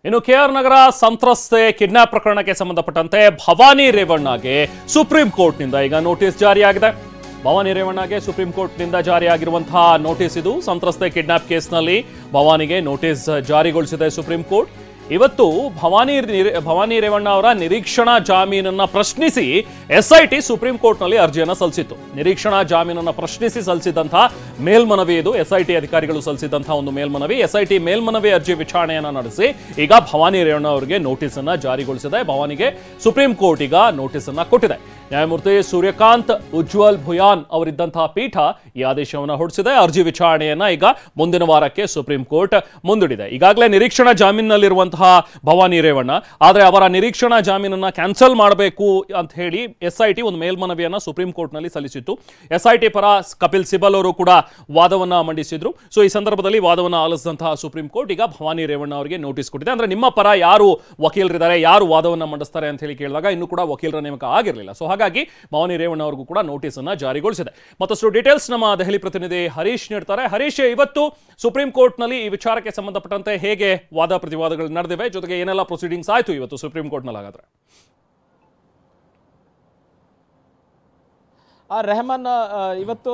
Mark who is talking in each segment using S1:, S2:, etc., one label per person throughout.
S1: ಇನ್ನು ಕೆಆರ್ ನಗರ ಸಂತ್ರಸ್ತೆ ಕಿಡ್ನಾಪ್ ಪ್ರಕರಣಕ್ಕೆ ಸಂಬಂಧಪಟ್ಟಂತೆ ಭವಾನಿ ರೇವಣ್ಣಗೆ ಸುಪ್ರೀಂ ಕೋರ್ಟ್ನಿಂದ ಈಗ ನೋಟಿಸ್ ಜಾರಿಯಾಗಿದೆ. ಭವಾನಿ ರೇವಣ್ಣಗೆ ಸುಪ್ರೀಂ ಕೋರ್ಟ್ನಿಂದ ಜಾರಿಯಾಗಿರುವಂತಹ ನೋಟಿಸ್ ಇದು. ಸಂತ್ರಸ್ತೆ ಕಿಡ್ನಾಪ್ ಕೇಸ್ನಲ್ಲಿ ಭವಾನಿಗೆ ನೋಟಿಸ್ ಜಾರಿಗೊಳಿಸಿದೆ ಸುಪ್ರೀಂ ಕೋರ್ಟ್. ಇವತ್ತು ಭವಾನಿ ರೇವಣ್ಣ ಅವರ ನಿರೀಕ್ಷಣಾ ಜಾಮೀನನ್ನ ಪ್ರಶ್ನಿಸಿ ಎಸ್ಐಟಿ ಸುಪ್ರೀಂ ಕೋರ್ಟ್ನಲ್ಲಿ ಅರ್ಜಿಯನ್ನು ಸಲ್ಲಿಸಿತ್ತು. ನಿರೀಕ್ಷಣಾ ಜಾಮೀನನ್ನು ಪ್ರಶ್ನಿಸಿ ಸಲ್ಲಿಸಿದಂತಹ ಮೇಲ್ಮನವಿ ಇದು. ಎಸ್ಐಟಿ ಅಧಿಕಾರಿಗಳು ಸಲ್ಲಿಸಿದಂತಹ ಒಂದು ಮೇಲ್ಮನವಿ. ಎಸ್ಐಟಿ ಮೇಲ್ಮನವಿ ಅರ್ಜಿ ವಿಚಾರಣೆಯನ್ನ ನಡೆಸಿ ಈಗ ಭವಾನಿ ರೇವಣ್ಣ ಅವರಿಗೆ ನೋಟಿಸ್ ಅನ್ನ ಜಾರಿಗೊಳಿಸಿದೆ. ಭವಾನಿಗೆ ಸುಪ್ರೀಂ ಕೋರ್ಟ್ ಈಗ ನೋಟಿಸ್ ಅನ್ನ ಕೊಟ್ಟಿದೆ. ನ್ಯಾಯಮೂರ್ತಿ ಸೂರ್ಯಕಾಂತ್ ಉಜ್ವಲ್ ಭುಯಾನ್ ಅವರಿದ್ದಂತಹ ಪೀಠ ಈ ಆದೇಶವನ್ನು ಹೊರಡಿಸಿದೆ. ಅರ್ಜಿ ವಿಚಾರಣೆಯನ್ನ ಈಗ ಮುಂದಿನ ವಾರಕ್ಕೆ ಸುಪ್ರೀಂ ಕೋರ್ಟ್ ಮುಂದೂಡಿದೆ. ಈಗಾಗಲೇ ನಿರೀಕ್ಷಣಾ ಜಾಮೀನಿನಲ್ಲಿರುವಂತಹ ಭವಾನಿ ರೇವಣ್ಣ ಆದರೆ ಅವರ ನಿರೀಕ್ಷಣಾ ಜಾಮೀನನ್ನ ಕ್ಯಾನ್ಸಲ್ ಮಾಡಬೇಕು ಅಂತ ಹೇಳಿ ಎಸ್ಐಟಿ ಒಂದು ಮೇಲ್ಮನವಿಯನ್ನ ಸುಪ್ರೀಂ ಕೋರ್ಟ್ನಲ್ಲಿ ಸಲ್ಲಿಸಿತ್ತು. ಎಸ್ಐಟಿ ಪರ ಕಪಿಲ್ ಸಿಬಲ್ ಅವರು ಕೂಡ ವಾದವನ್ನ ಮಂಡಿಸಿದ್ರು. ಸೊ ಈ ಸಂದರ್ಭದಲ್ಲಿ ವಾದವನ್ನು ಆಲಿಸಿದಂತಹ ಸುಪ್ರೀಂ ಕೋರ್ಟ್ ಈಗ ಭವಾನಿ ರೇವಣ್ಣ ಅವರಿಗೆ ನೋಟಿಸ್ ಕೊಟ್ಟಿದೆ. ಅಂದ್ರೆ ನಿಮ್ಮ ಪರ ಯಾರು ವಕೀಲರಿದ್ದಾರೆ, ಯಾರು ವಾದವನ್ನ ಮಂಡಿಸ್ತಾರೆ ಅಂತ ಹೇಳಿ ಕೇಳಿದಾಗ ಇನ್ನೂ ಕೂಡ ವಕೀಲರ ನೇಮಕ ಆಗಿರಲಿಲ್ಲ. ಸೊ ಹಾಗಾಗಿ ಭವಾನಿ ರೇವಣ್ಣ ಅವರಿಗೂ ಕೂಡ ನೋಟಿಸ್ ಅನ್ನ ಜಾರಿಗೊಳಿಸಿದೆ. ಮತ್ತಷ್ಟು ಡೀಟೇಲ್ಸ್ ನಮ್ಮ ದೆಹಲಿ ಪ್ರತಿನಿಧಿ ಹರೀಶ್ ನೀಡ್ತಾರೆ. ಹರೀಶ್, ಇವತ್ತು ಸುಪ್ರೀಂ ಕೋರ್ಟ್ ನಲ್ಲಿ ಈ ವಿಚಾರಕ್ಕೆ ಸಂಬಂಧಪಟ್ಟಂತೆ ಹೇಗೆ ವಾದ ಪ್ರತಿವಾದಗಳು ನಡೆದಿವೆ, ಜೊತೆಗೆ ಏನೆಲ್ಲ ಪ್ರೊಸೀಡಿಂಗ್ಸ್ ಆಯ್ತು ಇವತ್ತು ಸುಪ್ರೀಂ ಕೋರ್ಟ್ ನಲ್ಲಿ? ಹಾಗಾದ್ರೆ
S2: ರೆಹಮಾನ್, ಇವತ್ತು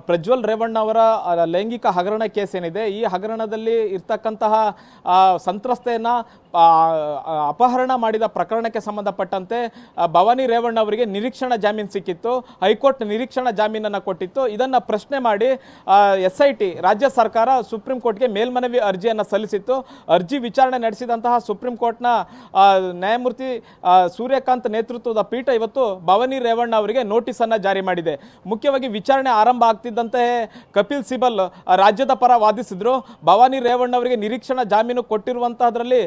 S2: ಪ್ರಜ್ವಲ್ ರೇವಣ್ಣ ಅವರ ಲೈಂಗಿಕ ಹಗರಣ ಕೇಸ್ ಏನಿದೆ, ಈ ಹಗರಣದಲ್ಲಿ ಇರ್ತಕ್ಕಂತಹ ಸಂತ್ರಸ್ತೆಯನ್ನ ಅಪಹರಣ ಮಾಡಿದ ಪ್ರಕರಣಕ್ಕೆ ಸಂಬಂಧಪಟ್ಟಂತೆ ಭವಾನಿ ರೇವಣ್ಣ ಅವರಿಗೆ ನಿರೀಕ್ಷಣಾ ಜಾಮೀನು ಸಿಕ್ಕಿತ್ತು. ಹೈಕೋರ್ಟ್ ನಿರೀಕ್ಷಣಾ ಜಾಮೀನನ್ನು ಕೊಟ್ಟಿತ್ತು. ಇದನ್ನು ಪ್ರಶ್ನೆ ಮಾಡಿ ಎಸ್ಐಟಿ ರಾಜ್ಯ ಸರ್ಕಾರ ಸುಪ್ರೀಂ ಕೋರ್ಟ್ಗೆ ಮೇಲ್ಮನವಿ ಅರ್ಜಿಯನ್ನು ಸಲ್ಲಿಸಿತ್ತು. ಅರ್ಜಿ ವಿಚಾರಣೆ ನಡೆಸಿದಂತಹ ಸುಪ್ರೀಂ ಕೋರ್ಟ್ನ ನ್ಯಾಯಮೂರ್ತಿ ಸೂರ್ಯಕಾಂತ್ ನೇತೃತ್ವದ ಪೀಠ ಇವತ್ತು ಭವಾನಿ ರೇವಣ್ಣ ಅವರಿಗೆ ನೋಟಿಸನ್ನು ಜಾರಿ ಮಾಡಿದೆ. ಮುಖ್ಯವಾಗಿ ವಿಚಾರಣೆ ಆರಂಭ ಆಗ್ತಿದ್ದಂತೆ ಕಪಿಲ್ ಸಿಬಲ್ ರಾಜ್ಯದ ಪರ ವಾದಿಸಿದ್ರು. ಭವಾನಿ ರೇವಣ್ಣ ಅವರಿಗೆ ನಿರೀಕ್ಷಣಾ ಜಾಮೀನು ಕೊಟ್ಟಿರುವಂತಹದ್ರಲ್ಲಿ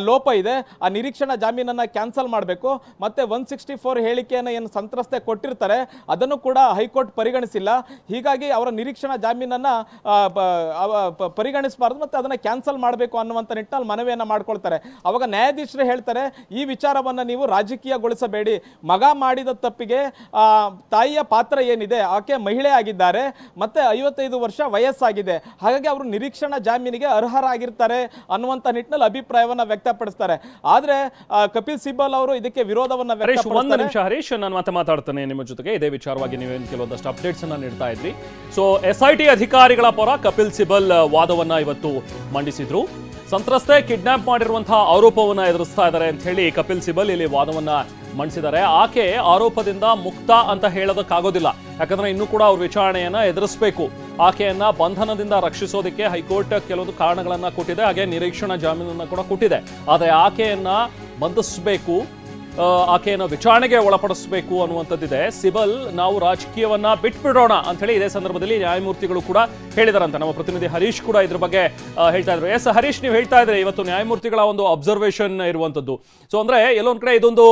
S2: ಲೋಪ ಇದೆ, ಆ ನಿರೀಕ್ಷಣಾ ಜಾಮೀನನ್ನ ಕ್ಯಾನ್ಸಲ್ ಮಾಡಬೇಕು. ಮತ್ತೆ 164 ಹೇಳಿಕೆಯನ್ನು ಏನು ಸಂತ್ರಸ್ತೆ ಕೊಟ್ಟಿರ್ತಾರೆ ಅದನ್ನು ಕೂಡ ಹೈಕೋರ್ಟ್ ಪರಿಗಣಿಸಿಲ್ಲ. ಹೀಗಾಗಿ ಅವರ ನಿರೀಕ್ಷಣಾ ಜಾಮೀನನ್ನ ಪರಿಗಣಿಸಬಾರದು, ಮತ್ತೆ ಅದನ್ನ ಕ್ಯಾನ್ಸಲ್ ಮಾಡಬೇಕು ಅನ್ನುವಂಥ ನಿಟ್ಟಿನಲ್ಲಿ ಮನವಿಯನ್ನ ಮಾಡ್ಕೊಳ್ತಾರೆ. ಅವಾಗ ನ್ಯಾಯಾಧೀಶರು ಹೇಳ್ತಾರೆ, ಈ ವಿಚಾರವನ್ನ ನೀವು ರಾಜಕೀಯಗೊಳಿಸಬೇಡಿ. ಮಗ ಮಾಡಿದ ತಪ್ಪಿಗೆ ತಾಯಿಯ ಪಾತ್ರ ಏನಿದೆ, ಆಕೆ ಮಹಿಳೆ ಆಗಿದ್ದಾರೆ, ಮತ್ತೆ 55 ವರ್ಷ ವಯಸ್ಸಾಗಿದೆ, ಹಾಗಾಗಿ ಅವರು ನಿರೀಕ್ಷಣಾ ಜಾಮೀನಿಗೆ ಅರ್ಹರಾಗಿರ್ತಾರೆ ಅನ್ನುವಂಥ ನಿಟ್ಟಿನಲ್ಲಿ ಅಭಿಪ್ರಾಯವನ್ನ ವ್ಯಕ್ತಪಡಿಸ್ತಾರೆ. ಆದ್ರೆ ಕಪಿಲ್ ಸಿಬಲ್ ಅವರು ಇದಕ್ಕೆ ವಿರೋಧವನ್ನ ವ್ಯಕ್ತಪಡಿಸ್ತಾರೆ.
S1: ಒಂದು ನಿಮಿಷ ಹರೀಶ್, ನಾನು ಮತ್ತೆ ಮಾತಾಡ್ತೇನೆ ನಿಮ್ಮ ಜೊತೆಗೆ. ಇದೇ ವಿಚಾರವಾಗಿ ನೀವೇನು ಕೆಲವೊಂದಷ್ಟು ಅಪ್ಡೇಟ್ಸ್ ಅನ್ನ ನೀಡ್ತಾ ಇದ್ರಿ. ಸೊ ಎಸ್ಐಟಿ ಅಧಿಕಾರಿಗಳ ಪರ ಕಪಿಲ್ ಸಿಬಲ್ ವಾದವನ್ನ ಇವತ್ತು ಮಂಡಿಸಿದ್ರು. ಸಂತ್ರಸ್ತೆ ಕಿಡ್ನಾಪ್ ಮಾಡಿರುವಂತಹ ಆರೋಪವನ್ನ ಎದುರಿಸ್ತಾ ಇದ್ದಾರೆ ಅಂತ ಹೇಳಿ ಕಪಿಲ್ ಸಿಬಲ್ ಇಲ್ಲಿ ವಾದವನ್ನ ಮಂಡಿಸಿದ್ದಾರೆ. ಆಕೆ ಆರೋಪದಿಂದ ಮುಕ್ತ ಅಂತ ಹೇಳೋದಕ್ಕಾಗೋದಿಲ್ಲ, ಯಾಕಂದ್ರೆ ಇನ್ನೂ ಕೂಡ ಅವ್ರ ವಿಚಾರಣೆಯನ್ನ ಎದುರಿಸಬೇಕು. ಆಕೆಯನ್ನ ಬಂಧನದಿಂದ ರಕ್ಷಿಸೋದಕ್ಕೆ ಹೈಕೋರ್ಟ್ ಕೆಲವೊಂದು ಕಾರಣಗಳನ್ನ ಕೊಟ್ಟಿದೆ, ಹಾಗೆ ನಿರೀಕ್ಷಣಾ ಜಾಮೀನನ್ನ ಕೂಡ ಕೊಟ್ಟಿದೆ. ಆದರೆ ಆಕೆಯನ್ನ ಬಂಧಿಸಬೇಕು, ಆಕೆಯನ್ನು ವಿಚಾರಣೆಗೆ ಒಳಪಡಿಸಬೇಕು ಅನ್ನುವಂಥದ್ದಿದೆ. ಸಿಬಲ್ ನಾವು ರಾಜಕೀಯವನ್ನ ಬಿಟ್ಬಿಡೋಣ ಅಂತ ಹೇಳಿ ಇದೇ ಸಂದರ್ಭದಲ್ಲಿ ನ್ಯಾಯಮೂರ್ತಿಗಳು ಕೂಡ ಹೇಳಿದಾರಂತ. ನಮ್ಮ ಪ್ರತಿನಿಧಿ ಹರೀಶ್ ಕೂಡ ಇದ್ರ ಬಗ್ಗೆ ಹೇಳ್ತಾ ಇದ್ರು. ಎಸ್ ಹರೀಶ್, ನೀವು ಹೇಳ್ತಾ ಇದ್ರೆ ಇವತ್ತು ನ್ಯಾಯಮೂರ್ತಿಗಳ ಒಂದು ಅಬ್ಸರ್ವೇಷನ್ ಇರುವಂತದ್ದು. ಸೊ ಅಂದ್ರೆ ಎಲ್ಲೊಂದ್ ಕಡೆ ಇದೊಂದು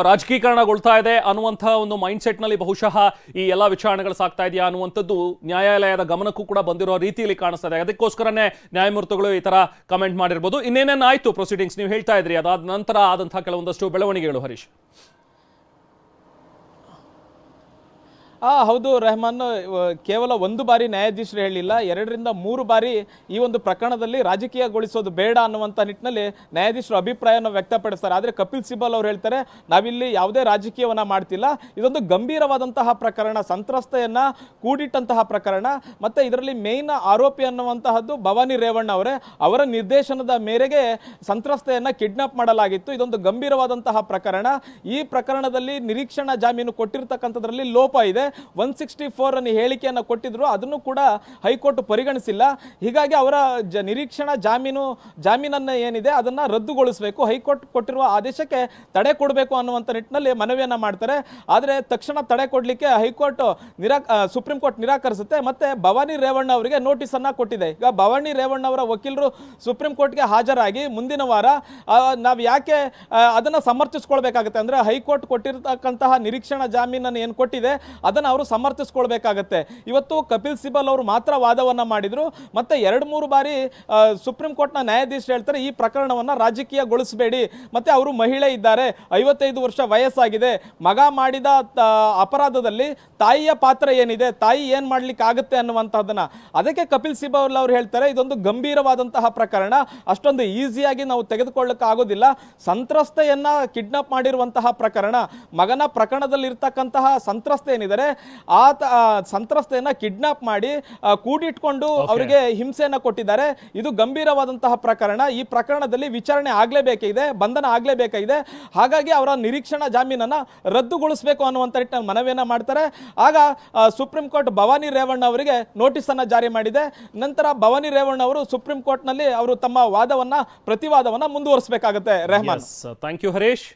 S1: ರಾಜಕೀಕರಣಗೊಳ್ತಾ ಇದೆ ಅನ್ನುವಂಥ ಒಂದು ಮೈಂಡ್ ಸೆಟ್ ನಲ್ಲಿ ಬಹುಶಃ ಈ ಎಲ್ಲಾ ವಿಚಾರಣೆಗಳು ಸಾಗ್ತಾ ಇದೆಯಾ ಅನ್ನುವಂಥದ್ದು ನ್ಯಾಯಾಲಯದ ಗಮನಕ್ಕೂ ಕೂಡ ಬಂದಿರೋ ರೀತಿಯಲ್ಲಿ ಕಾಣಿಸ್ತಾ ಇದೆ. ಅದಕ್ಕೋಸ್ಕರನೇ ನ್ಯಾಯಮೂರ್ತಿಗಳು ಈ ತರ ಕಮೆಂಟ್ ಮಾಡಿರ್ಬೋದು. ಇನ್ನೇನೇನಾಯ್ತು ಪ್ರೊಸೀಡಿಂಗ್ಸ್ ನೀವು ಹೇಳ್ತಾ ಇದ್ರಿ, ಅದಾದ ನಂತರ ಆದಂತಹ ಕೆಲವೊಂದಷ್ಟು ಬೆಳವಣಿಗೆಗಳು ಹರೀಶ್?
S2: ಹೌದು ರೆಹಮಾನ್, ಕೇವಲ ಒಂದು ಬಾರಿ ನ್ಯಾಯಾಧೀಶರು ಹೇಳಿಲ್ಲ, 2 ರಿಂದ 3 ಬಾರಿ ಈ ಒಂದು ಪ್ರಕರಣದಲ್ಲಿ ರಾಜಕೀಯಗೊಳಿಸೋದು ಬೇಡ ಅನ್ನುವಂಥ ನಿಟ್ಟಿನಲ್ಲಿ ನ್ಯಾಯಾಧೀಶರು ಅಭಿಪ್ರಾಯವನ್ನು ವ್ಯಕ್ತಪಡಿಸ್ತಾರೆ. ಆದರೆ ಕಪಿಲ್ ಸಿಬಲ್ ಅವರು ಹೇಳ್ತಾರೆ, ನಾವಿಲ್ಲಿ ಯಾವುದೇ ರಾಜಕೀಯವನ್ನ ಮಾಡ್ತಿಲ್ಲ, ಇದೊಂದು ಗಂಭೀರವಾದಂತಹ ಪ್ರಕರಣ, ಸಂತ್ರಸ್ತೆಯನ್ನ ಕೂಡಿಟ್ಟಂತಹ ಪ್ರಕರಣ, ಮತ್ತೆ ಇದರಲ್ಲಿ ಮೇನ್ ಆರೋಪಿ ಅನ್ನುವಂತಹದ್ದು ಭವಾನಿ ರೇವಣ್ಣ ಅವರೇ. ಅವರ ನಿರ್ದೇಶನದ ಮೇರೆಗೆ ಸಂತ್ರಸ್ತೆಯನ್ನ ಕಿಡ್ನಾಪ್ ಮಾಡಲಾಗಿತ್ತು. ಇದೊಂದು ಗಂಭೀರವಾದಂತಹ ಪ್ರಕರಣ. ಈ ಪ್ರಕರಣದಲ್ಲಿ ನಿರೀಕ್ಷಣಾ ಜಾಮೀನು ಕೊಟ್ಟಿರ್ತಕ್ಕಂಥದ್ರಲ್ಲಿ ಲೋಪ ಇದೆ. 164 ಅನ್ನು ಹೇಳಿಕೆಯನ್ನು ಕೊಟ್ಟಿದ್ರು, ಅದನ್ನು ಕೂಡ ಹೈಕೋರ್ಟ್ ಪರಿಗಣಿಸಿಲ್ಲ. ಹೀಗಾಗಿ ಅವರ ನಿರೀಕ್ಷಣಾ ಜಾಮೀನನ್ನ ಏನಿದೆ ಅದನ್ನ ರದ್ದುಗೊಳಿಸಬೇಕು, ಹೈಕೋರ್ಟ್ ಕೊಟ್ಟಿರುವ ಆದೇಶಕ್ಕೆ ತಡೆ ಕೊಡಬೇಕು ಅನ್ನುವಂಥ ನಿಟ್ಟಿನಲ್ಲಿ ಮನವಿಯನ್ನ ಮಾಡ್ತಾರೆ. ಆದರೆ ತಕ್ಷಣ ತಡೆ ಕೊಡಲಿಕ್ಕೆ ಹೈಕೋರ್ಟ್ ಸುಪ್ರೀಂ ಕೋರ್ಟ್ ನಿರಾಕರಿಸುತ್ತೆ. ಮತ್ತೆ ಭವಾನಿ ರೇವಣ್ಣ ಅವರಿಗೆ ನೋಟಿಸ್ ಅನ್ನ ಕೊಟ್ಟಿದೆ. ಈಗ ಭವಾನಿ ರೇವಣ್ಣ ಅವರ ವಕೀಲರು ಸುಪ್ರೀಂ ಕೋರ್ಟ್ಗೆ ಹಾಜರಾಗಿ ಮುಂದಿನ ವಾರ ನಾವು ಯಾಕೆ ಅದನ್ನ ಸಮರ್ಥಿಸಿಕೊಳ್ಬೇಕಾಗುತ್ತೆ ಅಂದ್ರೆ, ಹೈಕೋರ್ಟ್ ಕೊಟ್ಟಿರತಕ್ಕಂತಹ ನಿರೀಕ್ಷಣಾ ಜಾಮೀನನ್ನು ಏನು ಕೊಟ್ಟಿದೆ ಅದನ್ನ ಅದನ್ನ ಅವರು ಸಮರ್ಥಿಸ್ಕೊಳ್ಬೇಕಾಗತ್ತೆ. ಇವತ್ತು ಕಪಿಲ್ ಸಿಬಲ್ ಅವರು ಮಾತ್ರ ವಾದವನ್ನ ಮಾಡಿದ್ರು, ಮತ್ತೆ 2-3 ಬಾರಿ ಸುಪ್ರೀಂ ಕೋರ್ಟ್ನ ನ್ಯಾಯಾಧೀಶರು ಹೇಳ್ತಾರೆ ಈ ಪ್ರಕರಣವನ್ನ ರಾಜಕೀಯಗೊಳಿಸಬೇಡಿ, ಮತ್ತೆ ಅವರು ಮಹಿಳೆ ಇದ್ದಾರೆ, 55 ವರ್ಷ ವಯಸ್ಸಾಗಿದೆ, ಮಗ ಮಾಡಿದ ಅಪರಾಧದಲ್ಲಿ ತಾಯಿಯ ಪಾತ್ರ ಏನಿದೆ, ತಾಯಿ ಏನ್ ಮಾಡ್ಲಿಕ್ಕೆ ಆಗುತ್ತೆ ಅನ್ನುವಂತಹದನ್ನ. ಅದಕ್ಕೆ ಕಪಿಲ್ ಸಿಬಲ್ ಅವರು ಹೇಳ್ತಾರೆ ಇದೊಂದು ಗಂಭೀರವಾದಂತಹ ಪ್ರಕರಣ, ಅಷ್ಟೊಂದು ಈಸಿಯಾಗಿ ನಾವು ತೆಗೆದುಕೊಳ್ಳಕ್ಕೆ ಆಗೋದಿಲ್ಲ. ಸಂತ್ರಸ್ತೆಯನ್ನ ಕಿಡ್ನಾಪ್ ಮಾಡಿರುವಂತಹ ಪ್ರಕರಣ, ಮಗನ ಪ್ರಕರಣದಲ್ಲಿ ಇರ್ತಕ್ಕಂತಹ ಸಂತ್ರಸ್ತೆ ಏನಿದ್ದಾರೆ ಆ ಸಂತ್ರಸ್ತೆಯನ್ನ ಕಿಡ್ನಾಪ್ ಮಾಡಿ ಕೂಡಿಟ್ಕೊಂಡು ಅವರಿಗೆ ಹಿಂಸೆಯನ್ನ ಕೊಟ್ಟಿದ್ದಾರೆ. ಇದು ಗಂಭೀರವಾದಂತಹ ಪ್ರಕರಣ. ಈ ಪ್ರಕರಣದಲ್ಲಿ ವಿಚಾರಣೆ ಆಗ್ಲೇಬೇಕಿದೆ, ಬಂಧನ ಆಗ್ಲೇಬೇಕಾಗಿದೆ. ಹಾಗಾಗಿ ಅವರ ನಿರೀಕ್ಷಣಾ ಜಾಮೀನನ್ನ ರದ್ದುಗೊಳಿಸಬೇಕು ಅನ್ನುವಂತ ನಿಟ್ಟಿನಲ್ಲಿ ಮನವಿಯನ್ನ ಮಾಡ್ತಾರೆ. ಆಗ ಸುಪ್ರೀಂ ಕೋರ್ಟ್ ಭವಾನಿ ರೇವಣ್ಣ ಅವರಿಗೆ ನೋಟಿಸ್ ಅನ್ನ ಜಾರಿ ಮಾಡಿದೆ. ನಂತರ ಭವಾನಿ ರೇವಣ್ಣ ಅವರು ಸುಪ್ರೀಂ ಕೋರ್ಟ್ ನಲ್ಲಿ ಅವರು ತಮ್ಮ ವಾದವನ್ನ ಪ್ರತಿವಾದವನ್ನ ಮುಂದುವರಿಸಬೇಕಾಗುತ್ತೆ. Rahman,
S1: thank you Harish.